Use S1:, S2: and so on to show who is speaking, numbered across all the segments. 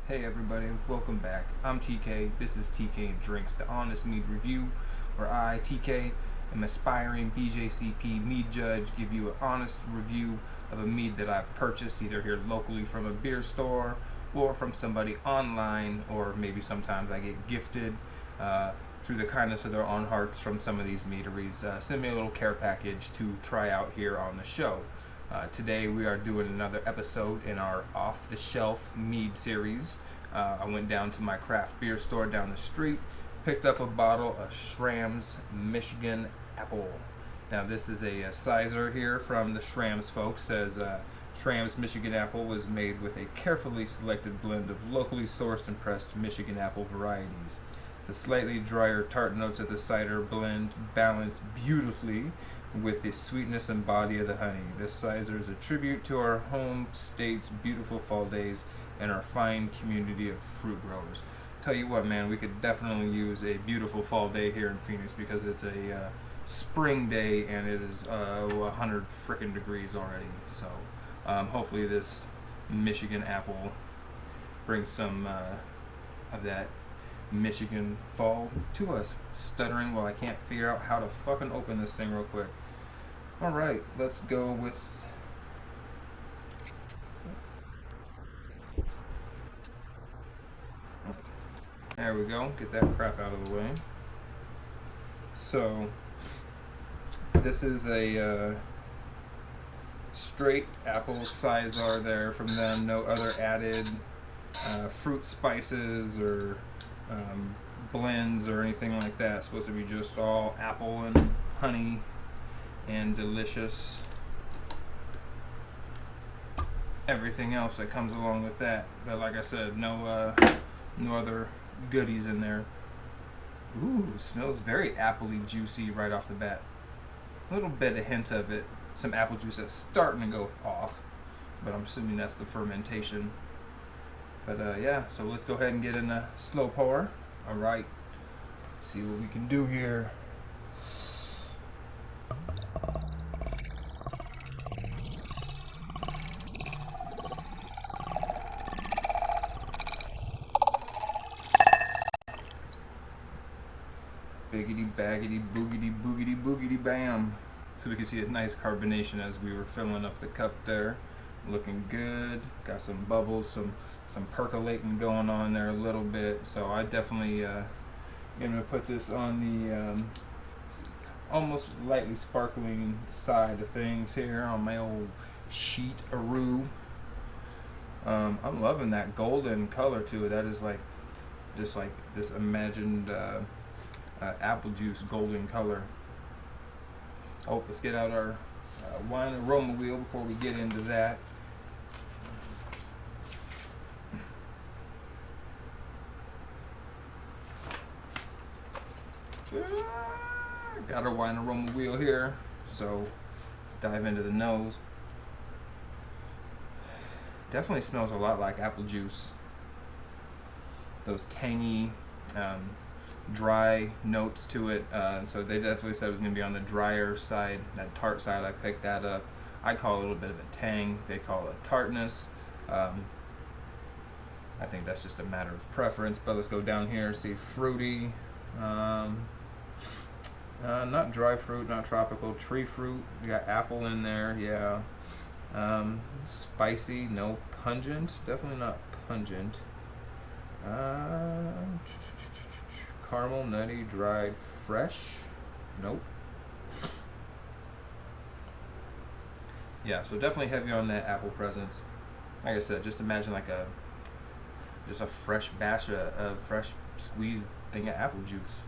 S1: Hey everybody, welcome back. I'm TK. This is tkanddrinks, the honest mead review, where I, TK, am aspiring BJCP mead judge, give you an honest review of a mead that I've purchased either here locally from a beer store or from somebody online, or maybe sometimes I get gifted through the kindness of their own hearts from some of these meaderies. Send me a little care package to try out here on the show. Today we are doing another episode in our off-the-shelf mead series. I went down to my craft beer store down the street, picked up a bottle of Schramm's Michigan Apple. Now this is a cyser here from the Schramm's folks. Says Schramm's Michigan Apple was made with a carefully selected blend of locally sourced and pressed Michigan apple varieties. The slightly drier tart notes of the cider blend balance beautifully with the sweetness and body of the honey. This cyser is a tribute to our home state's beautiful fall days and our fine community of fruit growers. Tell you what, man, we could definitely use a beautiful fall day here in Phoenix because it's a spring day and it is 100 frickin' degrees already. So hopefully this Michigan apple brings some of that Michigan fall to us. Stuttering while I can't figure out how to fucking open this thing real quick. Alright, let's go with there we go, get that crap out of the way. So this is a straight apple cyser there from them, no other added fruit spices or blends or anything like that. It's supposed to be just all apple and honey and delicious everything else that comes along with that. But like I said, no other goodies in there. Ooh, smells very appley, juicy right off the bat. A little bit, a hint of it, some apple juice that's starting to go off, but I'm assuming that's the fermentation. But yeah, so let's go ahead and get in a slow pour. All right, see what we can do here. Biggity baggity boogity boogity boogity bam. So we can see a nice carbonation as we were filling up the cup there. Looking good. Got some bubbles, some percolating going on there a little bit. So I definitely gonna put this on the almost lightly sparkling side of things here on my old sheet aroo. I'm loving that golden color to it. That is like just like this imagined apple juice golden color. Oh, let's get out our wine aroma wheel before we get into that. Got our wine aroma wheel here, so let's dive into the nose. Definitely smells a lot like apple juice. Those tangy, dry notes to it. So they definitely said it was going to be on the drier side, that tart side. I picked that up. I call it a little bit of a tang. They call it tartness. I think that's just a matter of preference. But let's go down here. See fruity. Not dry fruit, not tropical. Tree fruit. We got apple in there. Yeah. Spicy. No. Pungent. Definitely not pungent. Caramel, nutty, dried, fresh. Nope. Yeah, so definitely heavy on that apple presence. Like I said, just imagine like a fresh batch of fresh squeezed thing of apple juice.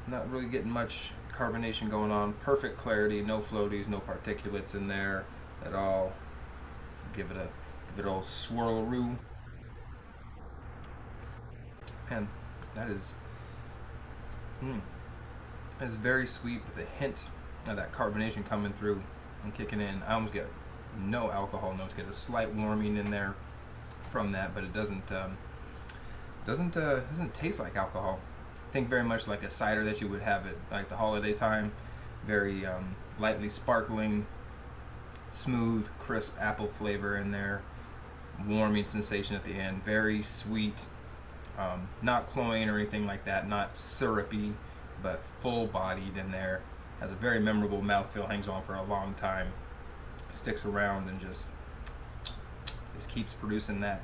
S1: Not really getting much carbonation going on. Perfect clarity, no floaties, no particulates in there at all. Let's give it a old swirl-a-roo. Man, that is very sweet with a hint of that carbonation coming through and kicking in. I almost get no alcohol notes. Get a slight warming in there from that, but it doesn't taste like alcohol. Think very much like a cider that you would have at like the holiday time. Very lightly sparkling, smooth, crisp apple flavor in there. warming sensation at the end. Very sweet, not cloying or anything like that. Not syrupy, but full-bodied in there. Has a very memorable mouthfeel. Hangs on for a long time. Sticks around and just keeps producing that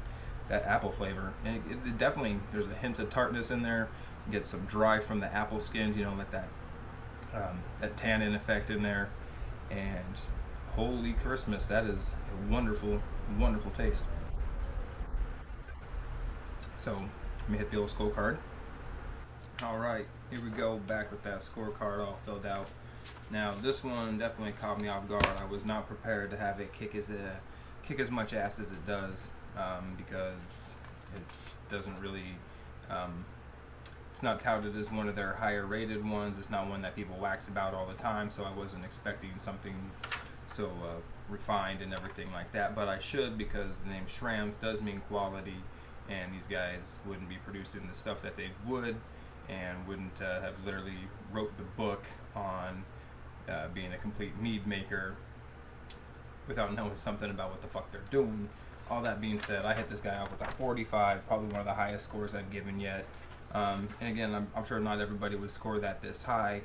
S1: apple flavor. And it definitely, there's a hint of tartness in there. You get some dry from the apple skins. Let that tannin effect in there. And holy Christmas, that is a wonderful, wonderful taste. So let me hit the old scorecard. All right, here we go, back with that scorecard all filled out. Now this one definitely caught me off guard. I was not prepared to have it kick as much ass as it does, because it doesn't really. It's not touted as one of their higher rated ones. It's not one that people wax about all the time, so I wasn't expecting something so refined and everything like that. But I should, because the name Schramm does mean quality, and these guys wouldn't be producing the stuff that they would, and wouldn't have literally wrote the book on being a complete mead maker without knowing something about what the fuck they're doing. All that being said, I hit this guy off with a 45, probably one of the highest scores I've given yet. And again, I'm sure not everybody would score that this high,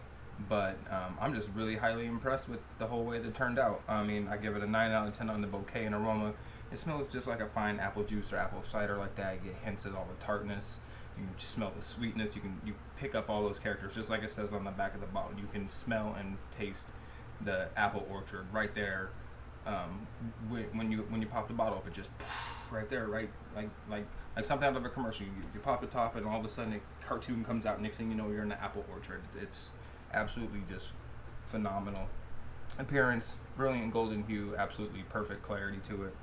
S1: but I'm just really highly impressed with the whole way that it turned out. I mean, I give it a 9 out of 10 on the bouquet and aroma. It smells just like a fine apple juice or apple cider like that. You get hints of all the tartness. You can smell the sweetness. You pick up all those characters, just like it says on the back of the bottle. You can smell and taste the apple orchard right there. When you pop the bottle up, it just right there, right, like something out of a commercial. You pop the top, and all of a sudden a cartoon comes out. Next thing you know, you're in the apple orchard. It's absolutely just phenomenal. Appearance, brilliant golden hue, absolutely perfect clarity to it.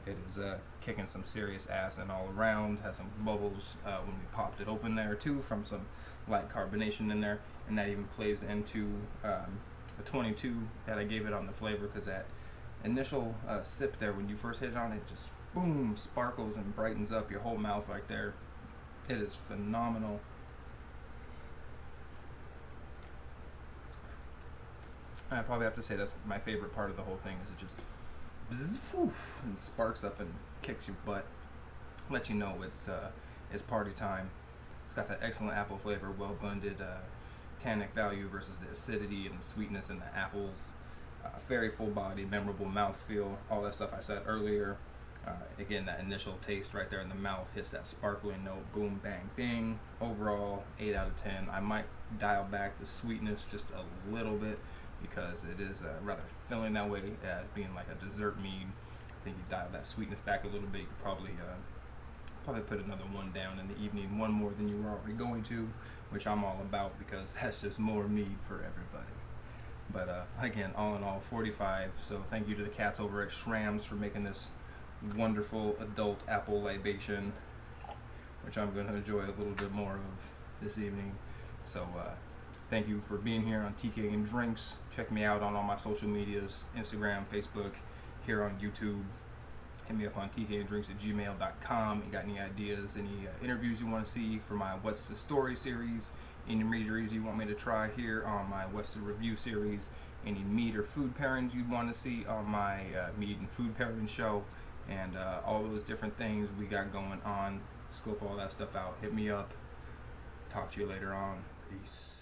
S1: It is kicking some serious ass and all around. Has some bubbles when we popped it open there too, from some light carbonation in there, and that even plays into the 22 that I gave it on the flavor, because that initial sip there, when you first hit it on, it just boom, sparkles and brightens up your whole mouth right there. It is phenomenal. I probably have to say that's my favorite part of the whole thing, is it just bzz, poof, and sparks up and kicks your butt, let you know it's party time. It's got that excellent apple flavor, well blended tannic value versus the acidity and the sweetness in the apples. Very full body, memorable mouthfeel, all that stuff I said earlier. Again, that initial taste right there in the mouth hits that sparkling note, boom, bang, bing. Overall, 8 out of 10. I might dial back the sweetness just a little bit, because it is rather filling that way, being like a dessert mead. I think you dial that sweetness back a little bit. You could probably put another one down in the evening, one more than you were already going to, which I'm all about, because that's just more mead for everybody. But again, all in all, 45. So thank you to the cats over at Schramm's for making this wonderful adult apple libation, which I'm going to enjoy a little bit more of this evening. So thank you for being here on tkanddrinks. Check me out on all my social medias, Instagram, Facebook, here on YouTube. Hit me up on tkanddrinks@gmail.com. You got any ideas, any interviews you want to see for my What's the Story series, any meaderies you want me to try here on my What's the Review series, any mead or food pairings you'd want to see on my mead and food pairing show, and all those different things we got going on. Scope all that stuff out. Hit me up. Talk to you later on. Peace.